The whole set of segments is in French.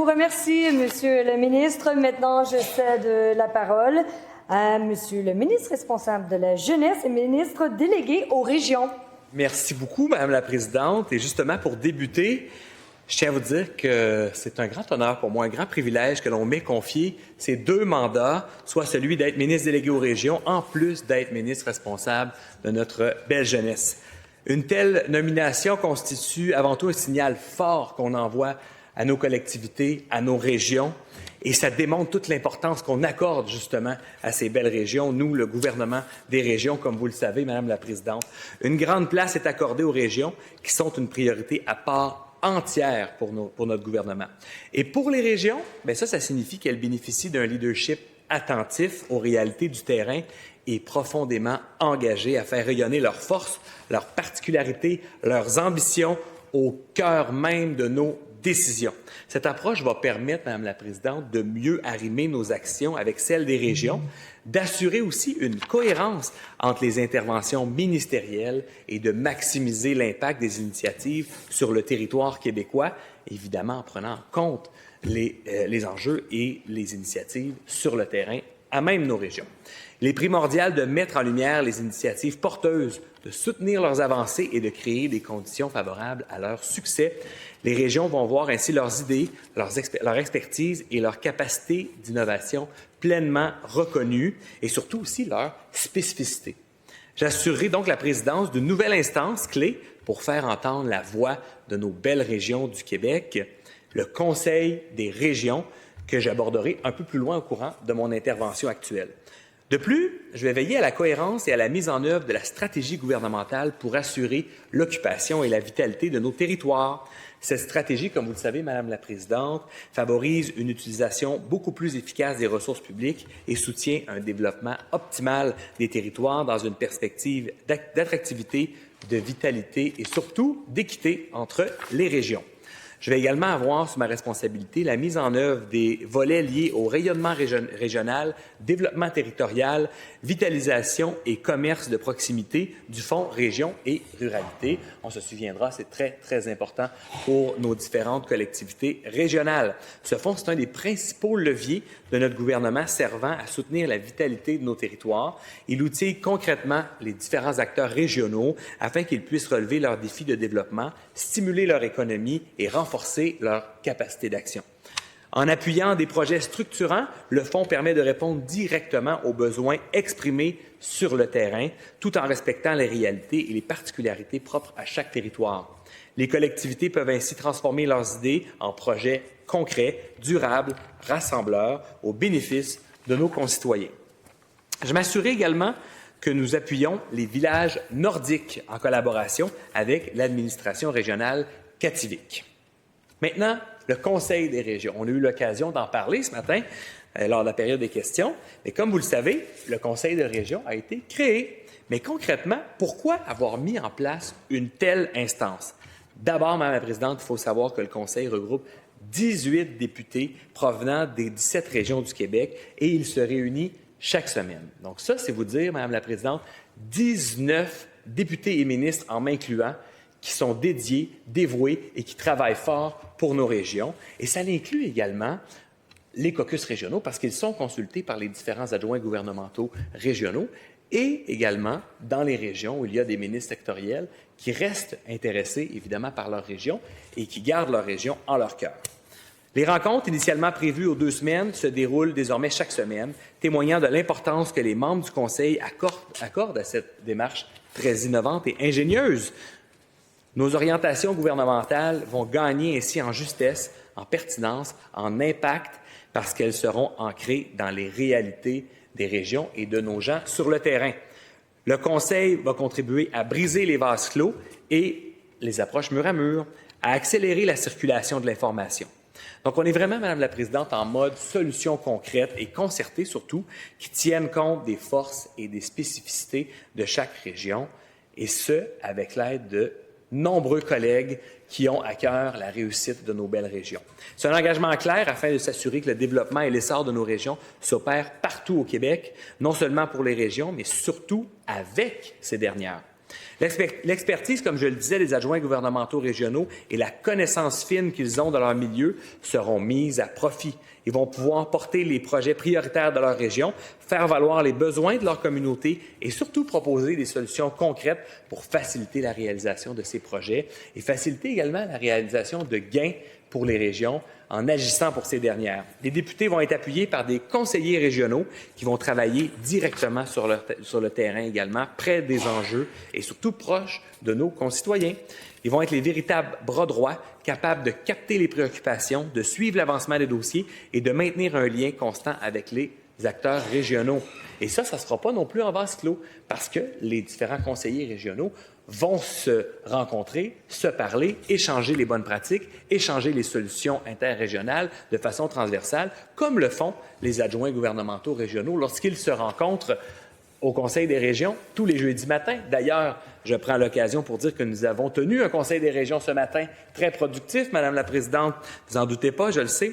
remercie, Monsieur le ministre. Maintenant, je cède la parole à Monsieur le ministre responsable de la Jeunesse et ministre délégué aux régions. Merci beaucoup, Madame la Présidente. Et justement, pour débuter, je tiens à vous dire que c'est un grand honneur pour moi, un grand privilège que l'on m'ait confié ces 2 mandats, soit celui d'être ministre délégué aux régions, en plus d'être ministre responsable de notre belle jeunesse. Une telle nomination constitue avant tout un signal fort qu'on envoie à nos collectivités, à nos régions, et ça démontre toute l'importance qu'on accorde justement à ces belles régions, nous, le gouvernement des régions, comme vous le savez, Madame la Présidente. Une grande place est accordée aux régions qui sont une priorité à part entière pour notre gouvernement. Et pour les régions, bien ça signifie qu'elles bénéficient d'un leadership attentif aux réalités du terrain et profondément engagé à faire rayonner leurs forces, leurs particularités, leurs ambitions au cœur même de nos décisions. Cette approche va permettre, Madame la Présidente, de mieux arrimer nos actions avec celles des régions, d'assurer aussi une cohérence entre les interventions ministérielles et de maximiser l'impact des initiatives sur le territoire québécois, évidemment en prenant en compte les enjeux et les initiatives sur le terrain à même nos régions. Il est primordial de mettre en lumière les initiatives porteuses, de soutenir leurs avancées et de créer des conditions favorables à leur succès. Les régions vont voir ainsi leurs idées, leur expertise et leur capacité d'innovation pleinement reconnues et surtout aussi leur spécificité. J'assurerai donc la présidence d'une nouvelle instance clé pour faire entendre la voix de nos belles régions du Québec, le Conseil des régions, que j'aborderai un peu plus loin au courant de mon intervention actuelle. De plus, je vais veiller à la cohérence et à la mise en œuvre de la stratégie gouvernementale pour assurer l'occupation et la vitalité de nos territoires. Cette stratégie, comme vous le savez, Madame la Présidente, favorise une utilisation beaucoup plus efficace des ressources publiques et soutient un développement optimal des territoires dans une perspective d'attractivité, de vitalité et surtout d'équité entre les régions. Je vais également avoir sous ma responsabilité la mise en œuvre des volets liés au rayonnement régional, développement territorial, vitalisation et commerce de proximité du Fonds Région et Ruralité. On se souviendra, c'est très, très important pour nos différentes collectivités régionales. Ce fonds, c'est un des principaux leviers de notre gouvernement servant à soutenir la vitalité de nos territoires. Il outille concrètement les différents acteurs régionaux afin qu'ils puissent relever leurs défis de développement, stimuler leur économie et renforcer leur capacité d'action. En appuyant des projets structurants, le Fonds permet de répondre directement aux besoins exprimés sur le terrain, tout en respectant les réalités et les particularités propres à chaque territoire. Les collectivités peuvent ainsi transformer leurs idées en projets concrets, durables, rassembleurs, au bénéfice de nos concitoyens. Je m'assurerai également que nous appuyons les villages nordiques en collaboration avec l'administration régionale Kativik. Maintenant, le Conseil des régions. On a eu l'occasion d'en parler ce matin lors de la période des questions. Mais comme vous le savez, le Conseil des régions a été créé. Mais concrètement, pourquoi avoir mis en place une telle instance? D'abord, Madame la Présidente, il faut savoir que le Conseil regroupe 18 députés provenant des 17 régions du Québec et il se réunit chaque semaine. Donc ça, c'est vous dire, Madame la Présidente, 19 députés et ministres en m'incluant qui sont dédiés, dévoués et qui travaillent fort pour nos régions. Et ça inclut également les caucus régionaux parce qu'ils sont consultés par les différents adjoints gouvernementaux régionaux et également dans les régions où il y a des ministres sectoriels qui restent intéressés évidemment par leur région et qui gardent leur région en leur cœur. Les rencontres initialement prévues aux 2 semaines se déroulent désormais chaque semaine, témoignant de l'importance que les membres du Conseil accordent à cette démarche très innovante et ingénieuse. Nos orientations gouvernementales vont gagner ainsi en justesse, en pertinence, en impact, parce qu'elles seront ancrées dans les réalités des régions et de nos gens sur le terrain. Le Conseil va contribuer à briser les vases clos et les approches mur à mur, à accélérer la circulation de l'information. Donc, on est vraiment, Madame la Présidente, en mode solutions concrètes et concertées surtout, qui tiennent compte des forces et des spécificités de chaque région, et ce, avec l'aide de nombreux collègues qui ont à cœur la réussite de nos belles régions. C'est un engagement clair afin de s'assurer que le développement et l'essor de nos régions s'opèrent partout au Québec, non seulement pour les régions, mais surtout avec ces dernières. L'expertise, comme je le disais, des adjoints gouvernementaux régionaux et la connaissance fine qu'ils ont dans leur milieu seront mises à profit. Ils vont pouvoir porter les projets prioritaires de leur région, faire valoir les besoins de leur communauté et surtout proposer des solutions concrètes pour faciliter la réalisation de ces projets et faciliter également la réalisation de gains pour les régions en agissant pour ces dernières. Les députés vont être appuyés par des conseillers régionaux qui vont travailler directement sur le terrain également, près des enjeux et surtout proches de nos concitoyens. Ils vont être les véritables bras droits, capables de capter les préoccupations, de suivre l'avancement des dossiers et de maintenir un lien constant avec les acteurs régionaux. Et ça ne sera pas non plus en vase clos, parce que les différents conseillers régionaux vont se rencontrer, se parler, échanger les bonnes pratiques, échanger les solutions interrégionales de façon transversale, comme le font les adjoints gouvernementaux régionaux lorsqu'ils se rencontrent au Conseil des régions tous les jeudis matins. D'ailleurs, je prends l'occasion pour dire que nous avons tenu un Conseil des régions ce matin très productif, Madame la Présidente. Vous n'en doutez pas, je le sais.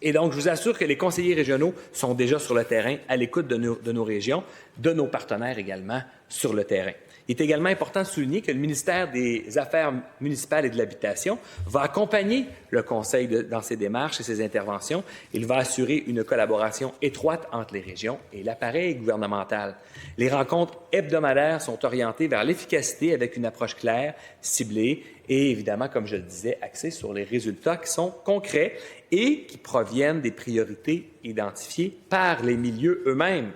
Et donc, je vous assure que les conseillers régionaux sont déjà sur le terrain, à l'écoute de nos régions, de nos partenaires également sur le terrain. Il est également important de souligner que le ministère des Affaires municipales et de l'Habitation va accompagner le Conseil dans ses démarches et ses interventions. Il va assurer une collaboration étroite entre les régions et l'appareil gouvernemental. Les rencontres hebdomadaires sont orientées vers l'efficacité avec une approche claire, ciblée et évidemment, comme je le disais, axée sur les résultats qui sont concrets et qui proviennent des priorités identifiées par les milieux eux-mêmes.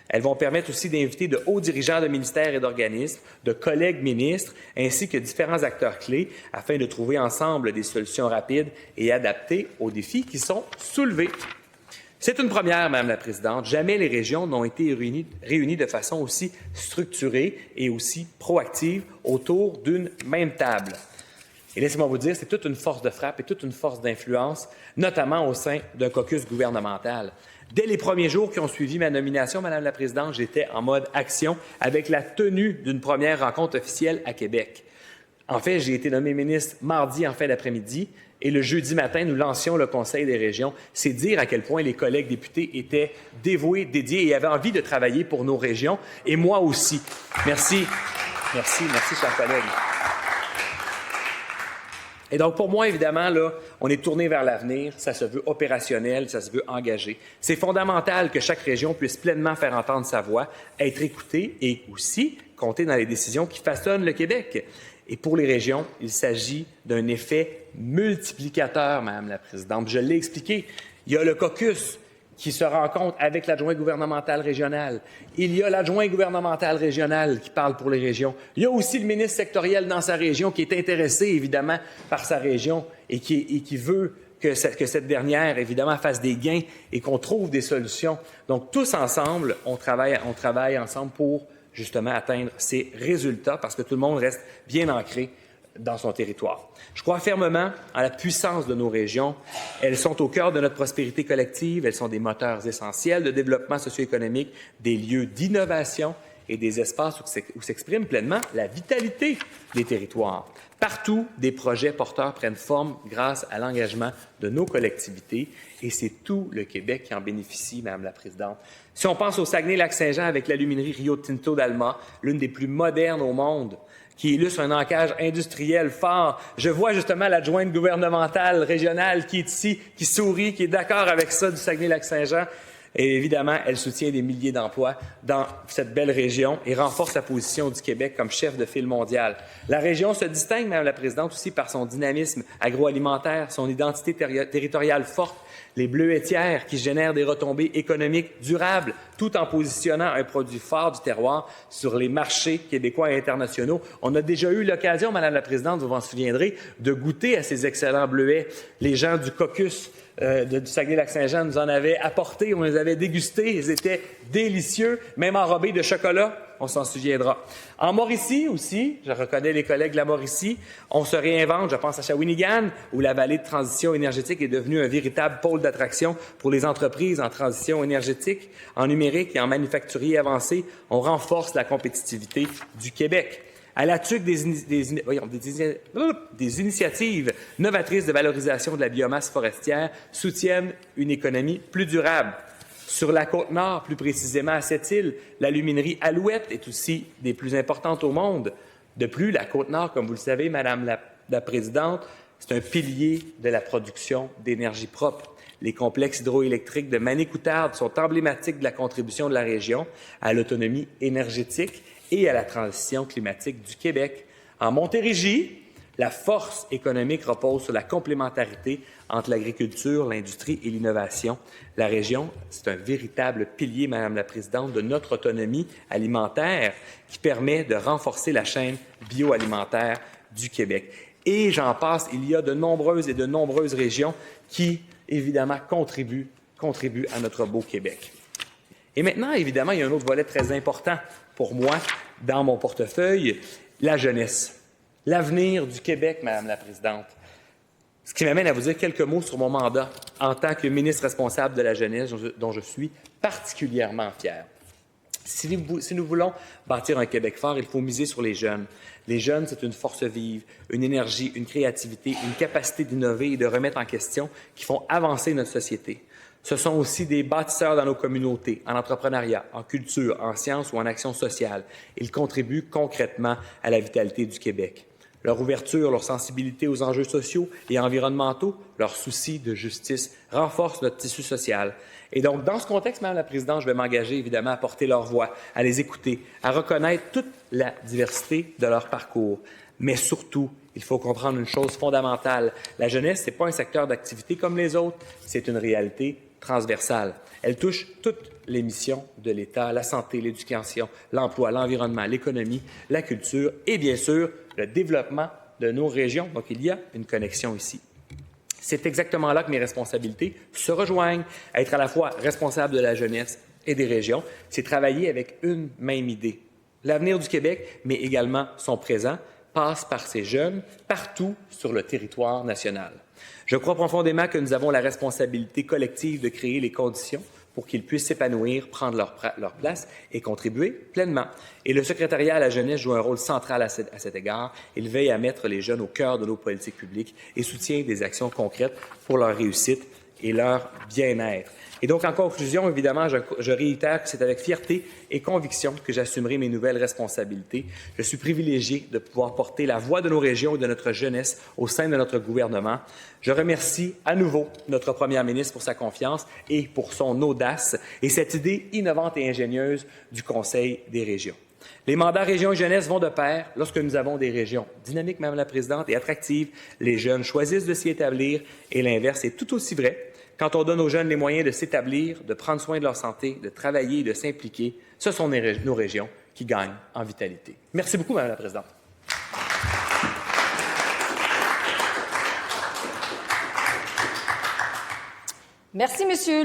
Elles vont permettre aussi d'inviter de hauts dirigeants de ministères et d'organismes, de collègues ministres, ainsi que différents acteurs clés, afin de trouver ensemble des solutions rapides et adaptées aux défis qui sont soulevés. C'est une première, Madame la Présidente. Jamais les régions n'ont été réunies de façon aussi structurée et aussi proactive autour d'une même table. Et laissez-moi vous dire, c'est toute une force de frappe et toute une force d'influence, notamment au sein d'un caucus gouvernemental. Dès les premiers jours qui ont suivi ma nomination, Madame la Présidente, j'étais en mode action avec la tenue d'une première rencontre officielle à Québec. En fait, j'ai été nommé ministre mardi en fin d'après-midi et le jeudi matin, nous lancions le Conseil des régions. C'est dire à quel point les collègues députés étaient dévoués, dédiés et avaient envie de travailler pour nos régions. Et moi aussi. Merci. Merci, chers collègues. Et donc, pour moi, évidemment, là, on est tourné vers l'avenir, ça se veut opérationnel, ça se veut engagé. C'est fondamental que chaque région puisse pleinement faire entendre sa voix, être écoutée et aussi compter dans les décisions qui façonnent le Québec. Et pour les régions, il s'agit d'un effet multiplicateur, Madame la Présidente. Je l'ai expliqué. Il y a le caucus qui se rencontre avec l'adjoint gouvernemental régional. Il y a l'adjoint gouvernemental régional qui parle pour les régions. Il y a aussi le ministre sectoriel dans sa région qui est intéressé, évidemment, par sa région et qui veut que cette dernière, évidemment, fasse des gains et qu'on trouve des solutions. Donc, tous ensemble, on travaille ensemble pour, justement, atteindre ces résultats parce que tout le monde reste bien ancré dans son territoire. Je crois fermement en la puissance de nos régions. Elles sont au cœur de notre prospérité collective. Elles sont des moteurs essentiels de développement socio-économique, des lieux d'innovation et des espaces où s'exprime pleinement la vitalité des territoires. Partout, des projets porteurs prennent forme grâce à l'engagement de nos collectivités et c'est tout le Québec qui en bénéficie, Madame la Présidente. Si on pense au Saguenay-Lac-Saint-Jean avec l'aluminerie Rio Tinto d'Alma, l'une des plus modernes au monde, qui illustre un ancrage industriel fort. Je vois justement l'adjointe gouvernementale régionale qui est ici, qui sourit, qui est d'accord avec ça du Saguenay-Lac-Saint-Jean. Et évidemment, elle soutient des milliers d'emplois dans cette belle région et renforce la position du Québec comme chef de file mondial. La région se distingue, Madame la Présidente, aussi par son dynamisme agroalimentaire, son identité territoriale forte, les bleuetières qui génèrent des retombées économiques durables, tout en positionnant un produit fort du terroir sur les marchés québécois et internationaux. On a déjà eu l'occasion, Madame la Présidente, vous vous en souviendrez, de goûter à ces excellents bleuets. Les gens du caucus du Saguenay-Lac-Saint-Jean nous en avaient apporté, on les avait dégustés, ils étaient délicieux, même enrobés de chocolat, on s'en souviendra. En Mauricie aussi, je reconnais les collègues de la Mauricie, on se réinvente, je pense à Shawinigan, où la vallée de transition énergétique est devenue un véritable pôle d'attraction pour les entreprises en transition énergétique, en numérique et en manufacturier avancé. On renforce la compétitivité du Québec. À la tuque des initiatives novatrices de valorisation de la biomasse forestière soutiennent une économie plus durable. Sur la Côte-Nord, plus précisément à Sept-Îles, l'aluminerie Alouette est aussi des plus importantes au monde. De plus, la Côte-Nord, comme vous le savez, Madame la Présidente, c'est un pilier de la production d'énergie propre. Les complexes hydroélectriques de Manicoutarde sont emblématiques de la contribution de la région à l'autonomie énergétique et à la transition climatique du Québec. En Montérégie, la force économique repose sur la complémentarité entre l'agriculture, l'industrie et l'innovation. La région, c'est un véritable pilier, Madame la Présidente, de notre autonomie alimentaire qui permet de renforcer la chaîne bioalimentaire du Québec. Et j'en passe, il y a de nombreuses régions qui, évidemment, contribuent à notre beau Québec. Et maintenant, évidemment, il y a un autre volet très important pour moi dans mon portefeuille, la jeunesse. L'avenir du Québec, Madame la Présidente. Ce qui m'amène à vous dire quelques mots sur mon mandat en tant que ministre responsable de la jeunesse, dont je suis particulièrement fier. Si nous voulons bâtir un Québec fort, il faut miser sur les jeunes. Les jeunes, c'est une force vive, une énergie, une créativité, une capacité d'innover et de remettre en question qui font avancer notre société. Ce sont aussi des bâtisseurs dans nos communautés, en entrepreneuriat, en culture, en sciences ou en action sociale. Ils contribuent concrètement à la vitalité du Québec. Leur ouverture, leur sensibilité aux enjeux sociaux et environnementaux, leur souci de justice renforcent notre tissu social. Et donc, dans ce contexte, Madame la Présidente, je vais m'engager évidemment à porter leur voix, à les écouter, à reconnaître toute la diversité de leur parcours. Mais surtout, il faut comprendre une chose fondamentale. La jeunesse, ce n'est pas un secteur d'activité comme les autres, c'est une réalité transversale. Elle touche toutes les missions de l'État, la santé, l'éducation, l'emploi, l'environnement, l'économie, la culture et bien sûr le développement de nos régions. Donc, il y a une connexion ici. C'est exactement là que mes responsabilités se rejoignent. Être à la fois responsable de la jeunesse et des régions, c'est travailler avec une même idée. L'avenir du Québec, mais également son présent, passe par ces jeunes partout sur le territoire national. Je crois profondément que nous avons la responsabilité collective de créer les conditions pour qu'ils puissent s'épanouir, prendre leur place et contribuer pleinement. Et le secrétariat à la jeunesse joue un rôle central à cet égard. Il veille à mettre les jeunes au cœur de nos politiques publiques et soutient des actions concrètes pour leur réussite et leur bien-être. Et donc, en conclusion, évidemment, je réitère que c'est avec fierté et conviction que j'assumerai mes nouvelles responsabilités. Je suis privilégié de pouvoir porter la voix de nos régions et de notre jeunesse au sein de notre gouvernement. Je remercie à nouveau notre première ministre pour sa confiance et pour son audace et cette idée innovante et ingénieuse du Conseil des régions. Les mandats région et jeunesse vont de pair. Lorsque nous avons des régions dynamiques, Madame la Présidente, et attractives, les jeunes choisissent de s'y établir et l'inverse est tout aussi vrai. Quand on donne aux jeunes les moyens de s'établir, de prendre soin de leur santé, de travailler et de s'impliquer, ce sont nos régions qui gagnent en vitalité. Merci beaucoup, Madame la Présidente. Merci, Monsieur.